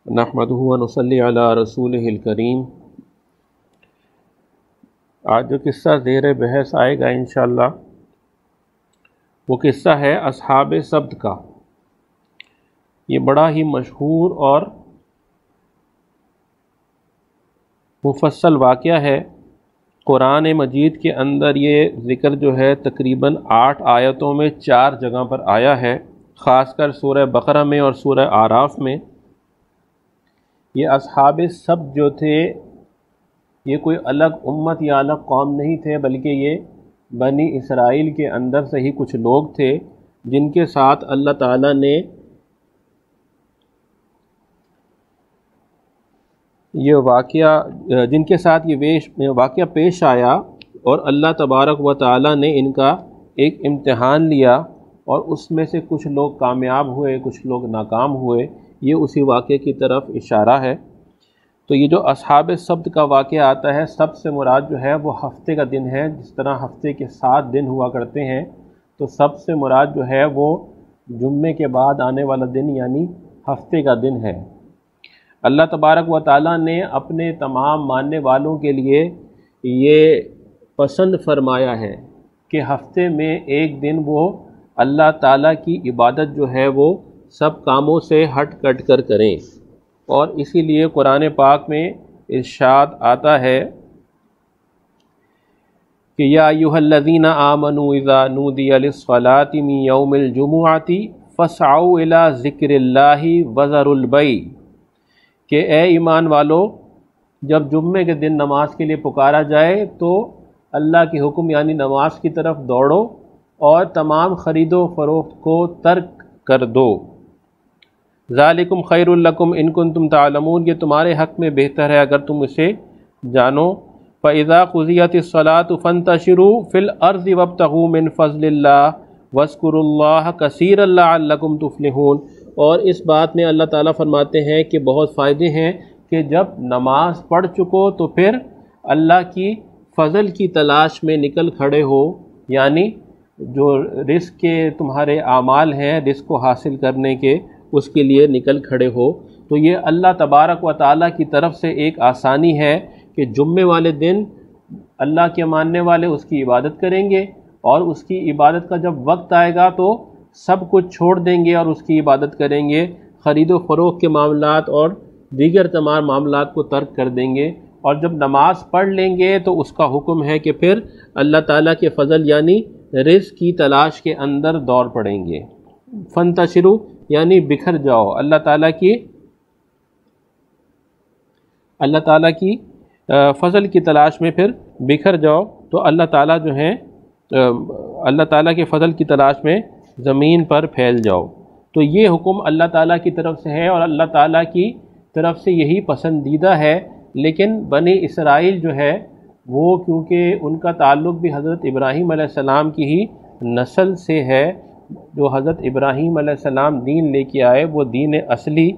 نحمدہ و نصلی علی رسولہ الکریم۔ آج جو قصہ زیر بحث آئے گا انشاءاللہ وہ قصہ ہے اصحاب سبت کا۔ یہ بڑا ہی مشہور اور مفصل واقعہ ہے۔ قرآن مجید کے اندر یہ ذکر جو ہے تقریباً 8 آیتوں میں 4 جگہ پر آیا ہے، خاص کر سورہ بقرہ میں اور سورہ اعراف میں۔ یہ اصحاب سبت جو تھے یہ کوئی الگ امت یا الگ قوم نہیں تھے، بلکہ یہ بنی اسرائیل کے اندر سے ہی کچھ لوگ تھے جن کے ساتھ اللہ تعالیٰ نے یہ واقعہ پیش آیا، اور اللہ تبارک و تعالیٰ نے ان کا ایک امتحان لیا، اور اس میں سے کچھ لوگ کامیاب ہوئے، کچھ لوگ ناکام ہوئے۔ یہ اسی واقعے کی طرف اشارہ ہے۔ تو یہ جو اصحاب سبت کا واقعہ آتا ہے، سبت سے مراد جو ہے وہ ہفتے کا دن ہے۔ جس طرح ہفتے کے 7 دن ہوا کرتے ہیں، تو سبت سے مراد جو ہے وہ جمعے کے بعد آنے والا دن یعنی ہفتے کا دن ہے۔ اللہ تبارک و تعالیٰ نے اپنے تمام ماننے والوں کے لیے یہ پسند فرمایا ہے کہ ہفتے میں ایک دن وہ اللہ تعالیٰ کی عبادت جو ہے وہ سب کاموں سے ہٹ کٹ کر کریں، اور اسی لیے قرآن پاک میں ارشاد آتا ہے کہ یا ایھا الذین آمنوا اذا نودی للصلاۃ من یوم الجمعۃ فاسعوا الی ذکر اللہ وذروا البیع، کہ اے ایمان والو، جب جمعے کے دن نماز کے لیے پکارا جائے تو اللہ کے حکم یعنی نماز کی طرف دوڑو اور تمام خرید و فروخت کو ترک کر دو۔ ذالکم خیر لکم ان کنتم تعلمون، یہ تمہارے حق میں بہتر ہے اگر تم اسے جانو۔ فاذا قضیت الصلاۃ فانتشروا فی الارض وابتغوا من فضل اللہ واذکروا اللہ کثیرا لعلکم تفلحون۔ اور اس بات میں اللہ تعالیٰ فرماتے ہیں کہ بہت فائدے ہیں کہ جب نماز پڑھ چکو تو پھر اللہ کی فضل کی تلاش میں نکل کھڑے ہو، یعنی جو رزق کے تمہارے اعمال ہیں رزق کو حاصل کرنے کے، اس کے لیے نکل کھڑے ہو۔ تو یہ اللہ تبارک و تعالیٰ کی طرف سے ایک آسانی ہے کہ جمعے والے دن اللہ کے ماننے والے اس کی عبادت کریں گے، اور اس کی عبادت کا جب وقت آئے گا تو سب کچھ چھوڑ دیں گے اور اس کی عبادت کریں گے، خرید و فروخت کے معاملات اور دیگر تمام معاملات کو ترک کر دیں گے، اور جب نماز پڑھ لیں گے تو اس کا حکم ہے کہ پھر اللہ تعالیٰ کے فضل یعنی رزق کی تلاش کے اندر دوڑ پڑیں گے۔ فانتشروا یعنی بکھر جاؤ، اللہ تعالیٰ کی فضل کی تلاش میں پھر بکھر جاؤ، تو اللہ تعالیٰ جو ہیں اللہ تعالیٰ کے فضل کی تلاش میں زمین پر پھیل جاؤ۔ تو یہ حکم اللہ تعالیٰ کی طرف سے ہے، اور اللہ تعالیٰ کی طرف سے یہی پسندیدہ ہے۔ لیکن بنی اسرائیل جو ہے وہ کیونکہ ان کا تعلق بھی حضرت ابراہیم علیہ السلام کی ہی نسل سے ہے، جو حضرت ابراہیم علیہ السلام دین لے کے آئے وہ دین اصلی،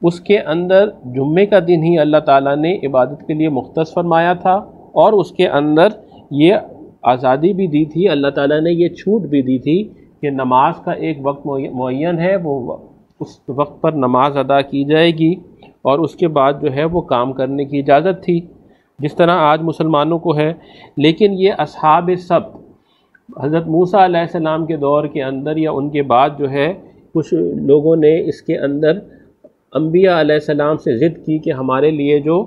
اس کے اندر جمعے کا دن ہی اللہ تعالیٰ نے عبادت کے لیے مختص فرمایا تھا، اور اس کے اندر یہ آزادی بھی دی تھی، اللہ تعالیٰ نے یہ چھوٹ بھی دی تھی کہ نماز کا ایک وقت معین ہے، وہ اس وقت پر نماز ادا کی جائے گی، اور اس کے بعد جو ہے وہ کام کرنے کی اجازت تھی، جس طرح آج مسلمانوں کو ہے۔ لیکن یہ اصحاب سبت حضرت موسیٰ علیہ السلام کے دور کے اندر یا ان کے بعد جو ہے کچھ لوگوں نے اس کے اندر انبیاء علیہ السلام سے ضد کی کہ ہمارے لیے جو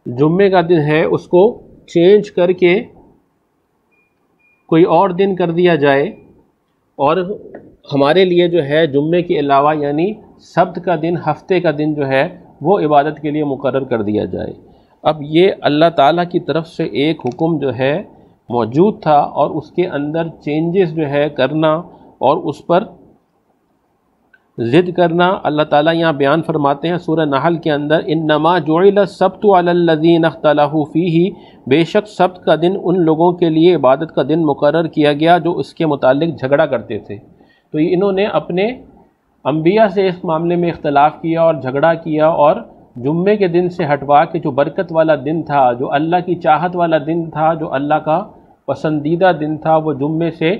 جمعے کا دن ہے اس کو چینج کر کے کوئی اور دن کر دیا جائے، اور ہمارے لیے جو ہے جمعے کے علاوہ یعنی سبت کا دن ہفتے کا دن جو ہے وہ عبادت کے لیے مقرر کر دیا جائے۔ اب یہ اللہ تعالیٰ کی طرف سے ایک حکم جو ہے موجود تھا، اور اس کے اندر چینجز جو ہے کرنا اور اس پر ضد کرنا، اللہ تعالیٰ یہاں بیان فرماتے ہیں سورہ نحل کے اندر، انما جعل السبت علی الذین اختلفوا فیہ، بے شک سبت کا دن ان لوگوں کے لیے عبادت کا دن مقرر کیا گیا جو اس کے متعلق جھگڑا کرتے تھے۔ تو انہوں نے اپنے انبیاء سے اس معاملے میں اختلاف کیا اور جھگڑا کیا، اور جمعے کے دن سے ہٹوا کے جو برکت والا دن تھا، جو اللہ کی چاہت والا دن تھا، جو اللہ کا پسندیدہ دن تھا، وہ جمعے سے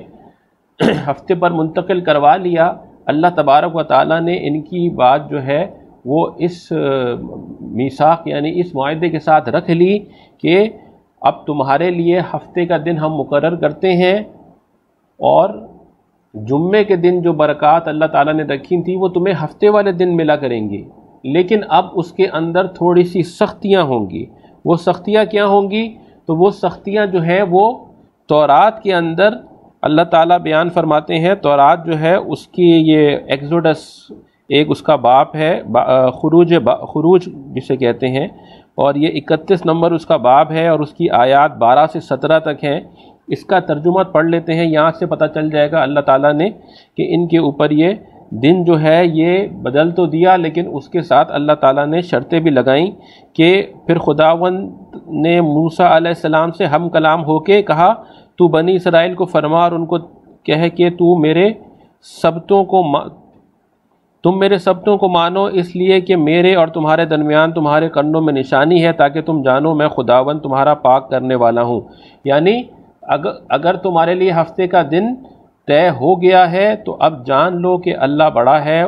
ہفتے پر منتقل کروا لیا، اللہ تبارک و تعالیٰ نے ان کی بات جو ہے وہ اس میثاق یعنی اس معاہدے کے ساتھ رکھ لی کہ اب تمہارے لیے ہفتے کا دن ہم مقرر کرتے ہیں، اور جمعے کے دن جو برکات اللہ تعالیٰ نے رکھی تھی وہ تمہیں ہفتے والے دن ملا کریں گی، لیکن اب اس کے اندر تھوڑی سی سختیاں ہوں گی۔ وہ سختیاں کیا ہوں گی؟ تو وہ سختیاں جو ہیں وہ تورات کے اندر اللہ تعالیٰ بیان فرماتے ہیں۔ تورات جو ہے اس کی یہ ایکزوڈس ایک اس کا باب ہے، خروج جسے کہتے ہیں، اور یہ 31 نمبر اس کا باب ہے، اور اس کی آیات 12 سے 17 تک ہیں۔ اس کا ترجمہ پڑھ لیتے ہیں، یہاں سے پتہ چل جائے گا اللہ تعالیٰ نے کہ ان کے اوپر یہ دن جو ہے یہ بدل تو دیا، لیکن اس کے ساتھ اللہ تعالیٰ نے شرطیں بھی لگائیں کہ پھر خداوند نے موسیٰ علیہ السلام سے ہم کلام ہو کے کہا تو بنی اسرائیل کو فرما اور ان کو کہے کہ تم میرے سبتوں کو مانو، اس لیے کہ میرے اور تمہارے درمیان تمہارے کنوں میں نشانی ہے، تاکہ تم جانو میں خداوند تمہارا پاک کرنے والا ہوں۔ یعنی اگر تمہارے لیے ہفتے کا دن طے ہو گیا ہے تو اب جان لو کہ اللہ بڑا ہے،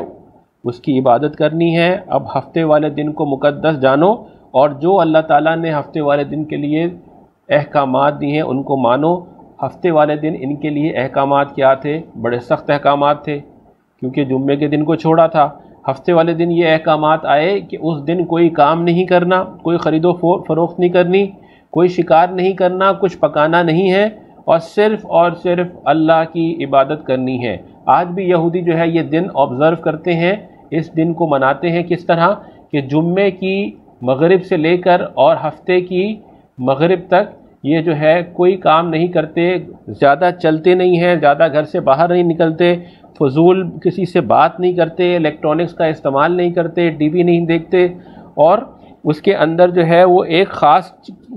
اس کی عبادت کرنی ہے۔ اب ہفتے والے دن کو مقدس جانو، اور جو اللہ تعالیٰ نے ہفتے والے دن کے لیے احکامات دی ہیں ان کو مانو۔ ہفتے والے دن ان کے لیے احکامات کیا تھے؟ بڑے سخت احکامات تھے، کیونکہ جمعے کے دن کو چھوڑا تھا۔ ہفتے والے دن یہ احکامات آئے کہ اس دن کوئی کام نہیں کرنا، کوئی خرید و فروخت نہیں کرنی، کوئی شکار نہیں کرنا، کچھ پکانا نہیں ہے، اور صرف اللہ کی عبادت کرنی ہے۔ آج بھی یہودی جو ہے یہ دن آبزرو کرتے ہیں، اس دن کو مناتے ہیں۔ کس طرح کہ جمعے کی مغرب سے لے کر اور ہفتے کی مغرب تک یہ جو ہے کوئی کام نہیں کرتے، زیادہ چلتے نہیں ہیں، زیادہ گھر سے باہر نہیں نکلتے، فضول کسی سے بات نہیں کرتے، الیکٹرانکس کا استعمال نہیں کرتے، ٹی وی نہیں دیکھتے، اور اس کے اندر جو ہے وہ ایک خاص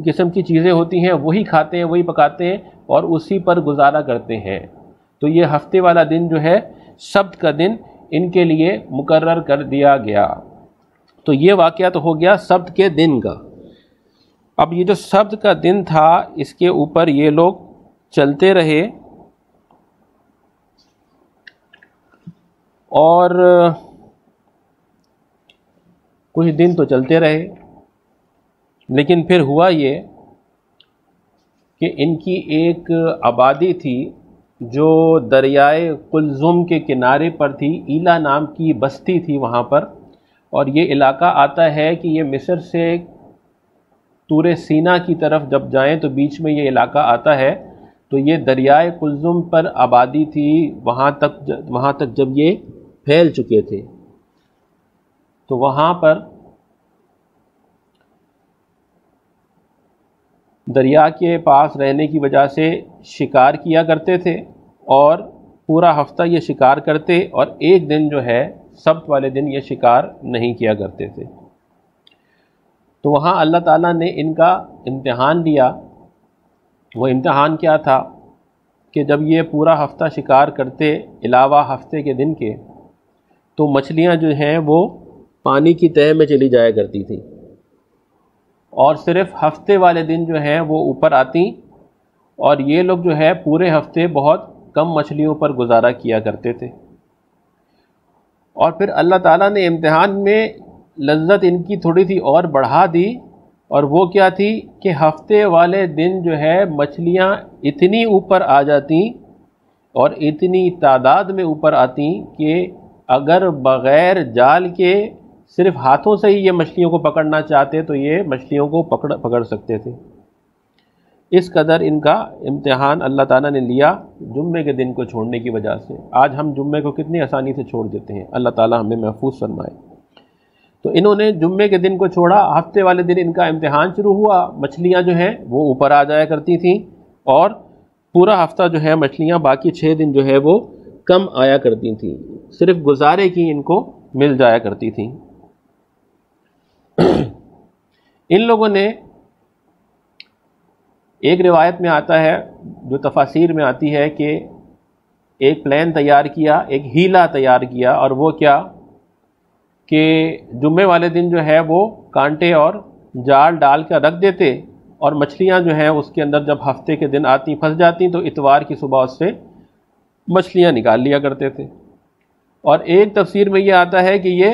قسم کی چیزیں ہوتی ہیں وہی کھاتے ہیں، وہی پکاتے ہیں، اور اسی پر گزارا کرتے ہیں۔ تو یہ ہفتے والا دن جو ہے سبت کا دن ان کے لیے مقرر کر دیا گیا۔ تو یہ واقعہ تو ہو گیا سبت کے دن کا۔ اب یہ جو سبت کا دن تھا اس کے اوپر یہ لوگ چلتے رہے، اور کچھ دن تو چلتے رہے، لیکن پھر ہوا یہ کہ ان کی ایک آبادی تھی جو دریائے قلزم کے کنارے پر تھی، ایلا نام کی بستی تھی وہاں پر، اور یہ علاقہ آتا ہے کہ یہ مصر سے طور سینا کی طرف جب جائیں تو بیچ میں یہ علاقہ آتا ہے، تو یہ دریائے قلزم پر آبادی تھی، وہاں تک جب یہ پھیل چکے تھے تو وہاں پر دریا کے پاس رہنے کی وجہ سے شکار کیا کرتے تھے، اور پورا ہفتہ یہ شکار کرتے، اور ایک دن جو ہے سبت والے دن یہ شکار نہیں کیا کرتے تھے۔ تو وہاں اللہ تعالیٰ نے ان کا امتحان لیا۔ وہ امتحان کیا تھا کہ جب یہ پورا ہفتہ شکار کرتے علاوہ ہفتے کے دن کے، تو مچھلیاں جو ہیں وہ پانی کی تہہ میں چلی جایا کرتی تھیں، اور صرف ہفتے والے دن جو ہیں وہ اوپر آتی، اور یہ لوگ جو ہے پورے ہفتے بہت کم مچھلیوں پر گزارا کیا کرتے تھے۔ اور پھر اللہ تعالیٰ نے امتحان میں لذت ان کی تھوڑی سی اور بڑھا دی، اور وہ کیا تھی کہ ہفتے والے دن جو ہے مچھلیاں اتنی اوپر آ جاتی اور اتنی تعداد میں اوپر آتی کہ اگر بغیر جال کے صرف ہاتھوں سے ہی یہ مچھلیوں کو پکڑنا چاہتے تو یہ مچھلیوں کو پکڑ سکتے تھے۔ اس قدر ان کا امتحان اللہ تعالیٰ نے لیا جمعے کے دن کو چھوڑنے کی وجہ سے۔ آج ہم جمعے کو کتنی آسانی سے چھوڑ دیتے ہیں، اللہ تعالیٰ ہمیں محفوظ فرمائے۔ تو انہوں نے جمعے کے دن کو چھوڑا، ہفتے والے دن ان کا امتحان شروع ہوا، مچھلیاں جو ہیں وہ اوپر آ جایا کرتی تھیں، اور پورا ہفتہ جو ہے مچھلیاں باقی 6 دن جو ہے وہ کم آیا کرتی تھیں، صرف گزارے کی ان کو مل جایا کرتی تھیں۔ ان لوگوں نے ایک روایت میں آتا ہے جو تفاسیر میں آتی ہے کہ ایک پلان تیار کیا، ایک ہیلا تیار کیا، اور وہ کیا کہ جمعے والے دن جو ہے وہ کانٹے اور جال ڈال کر رکھ دیتے، اور مچھلیاں جو ہیں اس کے اندر جب ہفتے کے دن آتی پھنس جاتی تو اتوار کی صبح اس سے مچھلیاں نکال لیا کرتے تھے۔ اور ایک تفسیر میں یہ آتا ہے کہ یہ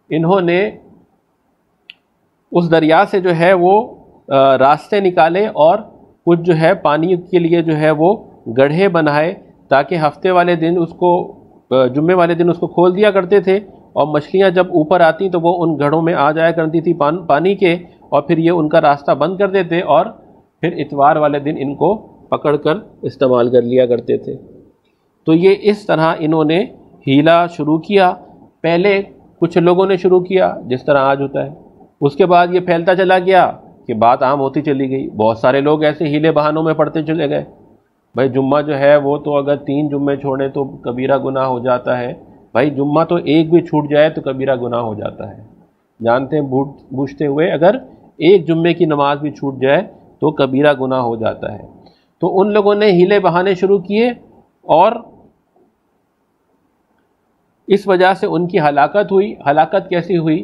انہوں نے اس دریا سے جو ہے وہ راستے نکالے اور کچھ جو ہے پانی کے لیے جو ہے وہ گڑھے بنائے، تاکہ ہفتے والے دن اس کو جمعے والے دن اس کو کھول دیا کرتے تھے، اور مچھلیاں جب اوپر آتی تو وہ ان گڑھوں میں آ جایا کرتی تھی پانی کے، اور پھر یہ ان کا راستہ بند کر دیتے اور پھر اتوار والے دن ان کو پکڑ کر استعمال کر لیا کرتے تھے۔ تو یہ اس طرح انہوں نے ہیلا شروع کیا۔ پہلے کچھ لوگوں نے شروع کیا جس طرح آج ہوتا ہے، اس کے بعد یہ پھیلتا چلا گیا کہ بات عام ہوتی چلی گئی، بہت سارے لوگ ایسے ہیلے بہانوں میں پڑتے چلے گئے۔ بھائی جمعہ جو ہے وہ تو اگر 3 جمعے چھوڑیں تو کبیرہ گناہ ہو جاتا ہے، بھائی جمعہ تو ایک بھی چھوٹ جائے تو کبیرہ گناہ ہو جاتا ہے، جانتے ہیں بوجھتے ہوئے اگر ایک جمعے کی نماز بھی چھوٹ جائے تو کبیرہ گناہ ہو جاتا ہے۔ تو ان لوگوں نے ہیلے بہانے شروع کیے، اور اس وجہ سے ان کی ہلاکت ہوئی۔ ہلاکت کیسی ہوئی؟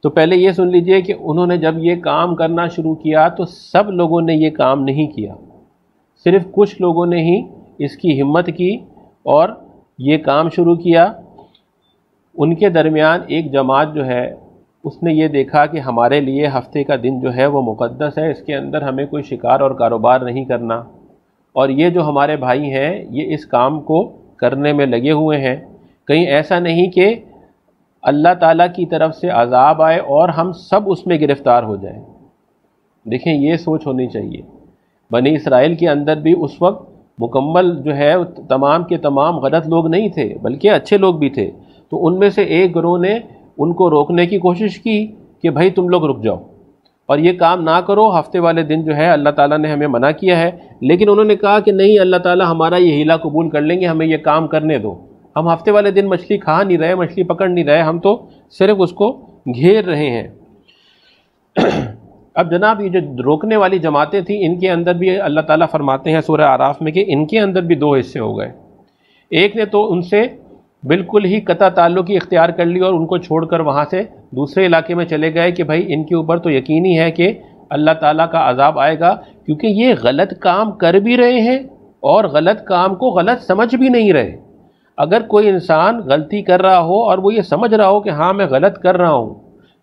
تو پہلے یہ سن لیجئے کہ انہوں نے جب یہ کام کرنا شروع کیا تو سب لوگوں نے یہ کام نہیں کیا، صرف کچھ لوگوں نے ہی اس کی ہمت کی اور یہ کام شروع کیا۔ ان کے درمیان ایک جماعت جو ہے اس نے یہ دیکھا کہ ہمارے لیے ہفتے کا دن جو ہے وہ مقدس ہے، اس کے اندر ہمیں کوئی شکار اور کاروبار نہیں کرنا، اور یہ جو ہمارے بھائی ہیں یہ اس کام کو کرنے میں لگے ہوئے ہیں، کہیں ایسا نہیں کہ اللہ تعالیٰ کی طرف سے عذاب آئے اور ہم سب اس میں گرفتار ہو جائیں۔ دیکھیں یہ سوچ ہونی چاہیے۔ بنی اسرائیل کے اندر بھی اس وقت مکمل جو ہے تمام کے تمام غلط لوگ نہیں تھے، بلکہ اچھے لوگ بھی تھے۔ تو ان میں سے ایک گروہ نے ان کو روکنے کی کوشش کی کہ بھائی تم لوگ رک جاؤ اور یہ کام نہ کرو، ہفتے والے دن جو ہے اللہ تعالیٰ نے ہمیں منع کیا ہے۔ لیکن انہوں نے کہا کہ نہیں، اللہ تعالیٰ ہمارا یہ ہیلا قبول کر لیں گے، ہمیں یہ کام کرنے دو، ہم ہفتے والے دن مچھلی کھا نہیں رہے، مچھلی پکڑ نہیں رہے، ہم تو صرف اس کو گھیر رہے ہیں۔ اب جناب یہ جو روکنے والی جماعتیں تھیں ان کے اندر بھی اللہ تعالیٰ فرماتے ہیں سورہ اعراف میں کہ ان کے اندر بھی 2 حصے ہو گئے۔ ایک نے تو ان سے بالکل ہی قطع تعلقی اختیار کر لی اور ان کو چھوڑ کر وہاں سے دوسرے علاقے میں چلے گئے کہ بھائی ان کے اوپر تو یقینی ہے کہ اللہ تعالیٰ کا عذاب آئے گا، کیونکہ یہ غلط کام کر بھی رہے ہیں اور غلط کام کو غلط سمجھ بھی نہیں رہے۔ اگر کوئی انسان غلطی کر رہا ہو اور وہ یہ سمجھ رہا ہو کہ ہاں میں غلط کر رہا ہوں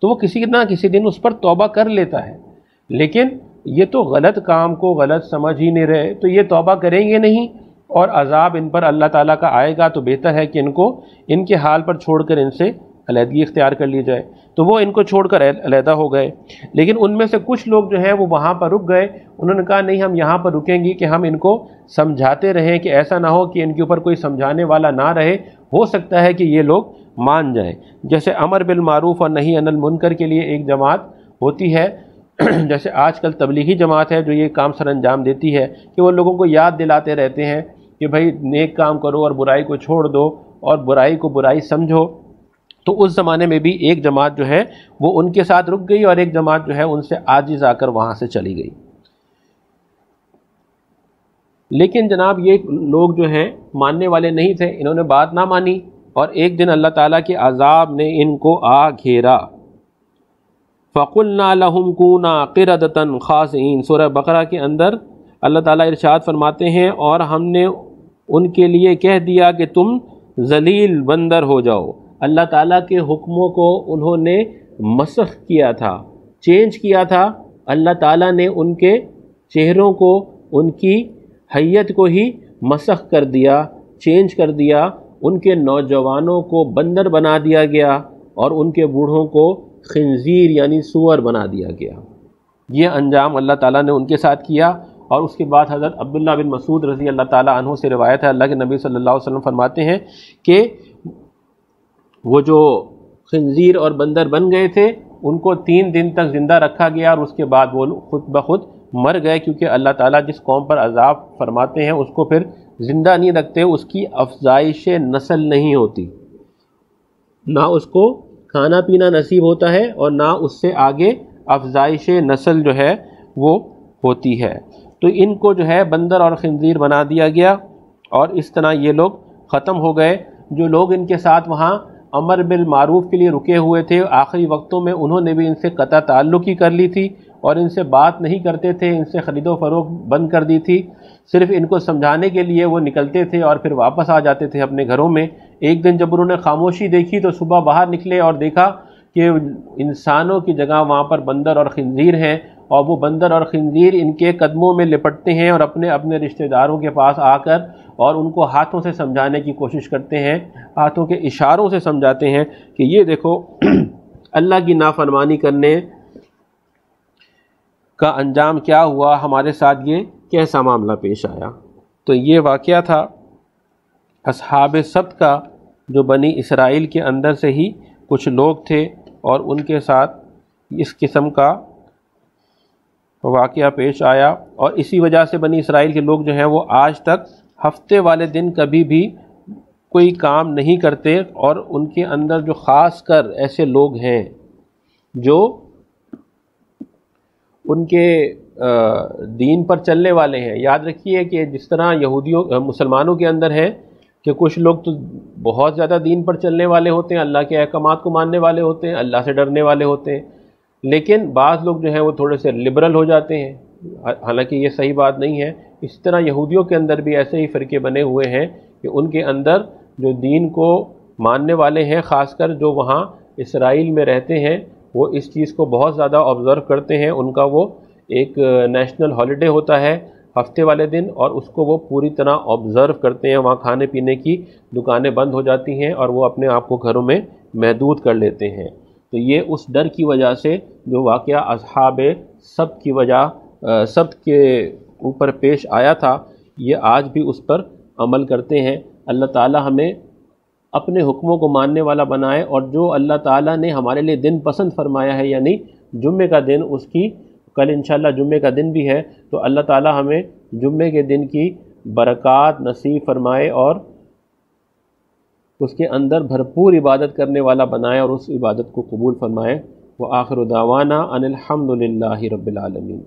تو وہ کسی نہ کسی دن اس پر توبہ کر لیتا ہے، لیکن یہ تو غلط کام کو غلط سمجھ ہی نہیں رہے، تو یہ توبہ کریں گے نہیں اور عذاب ان پر اللہ تعالیٰ کا آئے گا، تو بہتر ہے کہ ان کو ان کے حال پر چھوڑ کر ان سے علیحدگی اختیار کر لی جائے۔ تو وہ ان کو چھوڑ کر علیحدہ ہو گئے، لیکن ان میں سے کچھ لوگ جو ہیں وہ وہاں پر رک گئے۔ انہوں نے کہا نہیں، ہم یہاں پر رکیں گی کہ ہم ان کو سمجھاتے رہیں کہ ایسا نہ ہو کہ ان کے اوپر کوئی سمجھانے والا نہ رہے، ہو سکتا ہے کہ یہ لوگ مان جائیں۔ جیسے امر بالمعروف اور نہی عن المنکر کے لیے ایک جماعت ہوتی ہے، جیسے آج کل تبلیغی جماعت ہے جو یہ کام سر انجام دیتی ہے کہ وہ لوگوں کو یاد دلاتے رہتے ہیں کہ بھائی نیک کام کرو اور برائی کو چھوڑ دو اور برائی کو برائی سمجھو۔ تو اس زمانے میں بھی ایک جماعت جو ہے وہ ان کے ساتھ رک گئی اور ایک جماعت جو ہے ان سے عاجز آ کر وہاں سے چلی گئی۔ لیکن جناب یہ لوگ جو ہیں ماننے والے نہیں تھے، انہوں نے بات نہ مانی اور ایک دن اللہ تعالیٰ کے عذاب نے ان کو آ گھیرا۔ فَقُلْنَا لَهُمْ كُونَا قِرَدَةً خَاسِئِينَ، سورہ بقرہ کے اندر اللہ تعالیٰ ارشاد فرماتے ہیں اور ہم نے ان کے لیے کہہ دیا کہ تم ذلیل بندر ہو جاؤ۔ اللہ تعالیٰ کے حکموں کو انہوں نے مسخ کیا تھا، چینج کیا تھا۔ اللہ تعالیٰ نے ان کے چہروں کو، ان کی حیت کو ہی مسخ کر دیا، چینج کر دیا۔ ان کے نوجوانوں کو بندر بنا دیا گیا اور ان کے بوڑھوں کو خنزیر یعنی سور بنا دیا گیا۔ یہ انجام اللہ تعالیٰ نے ان کے ساتھ کیا۔ اور اس کے بعد حضرت عبداللہ بن مسعود رضی اللہ تعالیٰ عنہ سے روایت ہے، اللہ کے نبی صلی اللہ علیہ وسلم فرماتے ہیں کہ وہ جو خنزیر اور بندر بن گئے تھے ان کو 3 دن تک زندہ رکھا گیا اور اس کے بعد وہ خود بخود مر گئے، کیونکہ اللہ تعالیٰ جس قوم پر عذاب فرماتے ہیں اس کو پھر زندہ نہیں رکھتے، اس کی افزائش نسل نہیں ہوتی، نہ اس کو کھانا پینا نصیب ہوتا ہے اور نہ اس سے آگے افزائش نسل جو ہے وہ ہوتی ہے۔ تو ان کو جو ہے بندر اور خنزیر بنا دیا گیا اور اس طرح یہ لوگ ختم ہو گئے۔ جو لوگ ان کے ساتھ وہاں امر بالمعروف کے لیے رکے ہوئے تھے، آخری وقتوں میں انہوں نے بھی ان سے قطع تعلق ہی کر لی تھی اور ان سے بات نہیں کرتے تھے، ان سے خرید و فروخت بند کر دی تھی، صرف ان کو سمجھانے کے لیے وہ نکلتے تھے اور پھر واپس آ جاتے تھے اپنے گھروں میں۔ ایک دن جب انہوں نے خاموشی دیکھی تو صبح باہر نکلے اور دیکھا کہ انسانوں کی جگہ وہاں پر بندر اور خنزیر ہیں، اور وہ بندر اور خنزیر ان کے قدموں میں لپٹتے ہیں اور اپنے اپنے رشتہ داروں کے پاس آ کر اور ان کو ہاتھوں سے سمجھانے کی کوشش کرتے ہیں، ہاتھوں کے اشاروں سے سمجھاتے ہیں کہ یہ دیکھو اللہ کی نافرمانی کرنے کا انجام کیا ہوا، ہمارے ساتھ یہ کیسا معاملہ پیش آیا۔ تو یہ واقعہ تھا اصحاب سبت کا، جو بنی اسرائیل کے اندر سے ہی کچھ لوگ تھے اور ان کے ساتھ اس قسم کا واقعہ پیش آیا، اور اسی وجہ سے بنی اسرائیل کے لوگ جو ہیں وہ آج تک ہفتے والے دن کبھی بھی کوئی کام نہیں کرتے، اور ان کے اندر جو خاص کر ایسے لوگ ہیں جو ان کے دین پر چلنے والے ہیں۔ یاد رکھیے کہ جس طرح مسلمانوں کے اندر ہے کہ کچھ لوگ تو بہت زیادہ دین پر چلنے والے ہوتے ہیں، اللہ کے احکامات کو ماننے والے ہوتے ہیں، اللہ سے ڈرنے والے ہوتے ہیں، لیکن بعض لوگ جو ہیں وہ تھوڑے سے لبرل ہو جاتے ہیں، حالانکہ یہ صحیح بات نہیں ہے۔ اس طرح یہودیوں کے اندر بھی ایسے ہی فرقے بنے ہوئے ہیں کہ ان کے اندر جو دین کو ماننے والے ہیں، خاص کر جو وہاں اسرائیل میں رہتے ہیں، وہ اس چیز کو بہت زیادہ آبزرو کرتے ہیں۔ ان کا وہ ایک نیشنل ہالیڈے ہوتا ہے ہفتے والے دن، اور اس کو وہ پوری طرح آبزرو کرتے ہیں۔ وہاں کھانے پینے کی دکانیں بند ہو جاتی ہیں اور وہ اپنے آپ کو گھروں میں محدود کر لیتے ہیں۔ تو یہ اس ڈر کی وجہ سے جو واقعہ اصحاب سبت کی وجہ سبت کے اوپر پیش آیا تھا، یہ آج بھی اس پر عمل کرتے ہیں۔ اللہ تعالی ہمیں اپنے حکموں کو ماننے والا بنائے، اور جو اللہ تعالیٰ نے ہمارے لیے دن پسند فرمایا ہے، یعنی جمعے کا دن، اس کی کل انشاءاللہ جمعے کا دن بھی ہے، تو اللہ تعالیٰ ہمیں جمعے کے دن کی برکات نصیب فرمائے اور اس کے اندر بھرپور عبادت کرنے والا بنائے اور اس عبادت کو قبول فرمائے۔ وآخر دعوانا ان الحمد للہ رب العالمین۔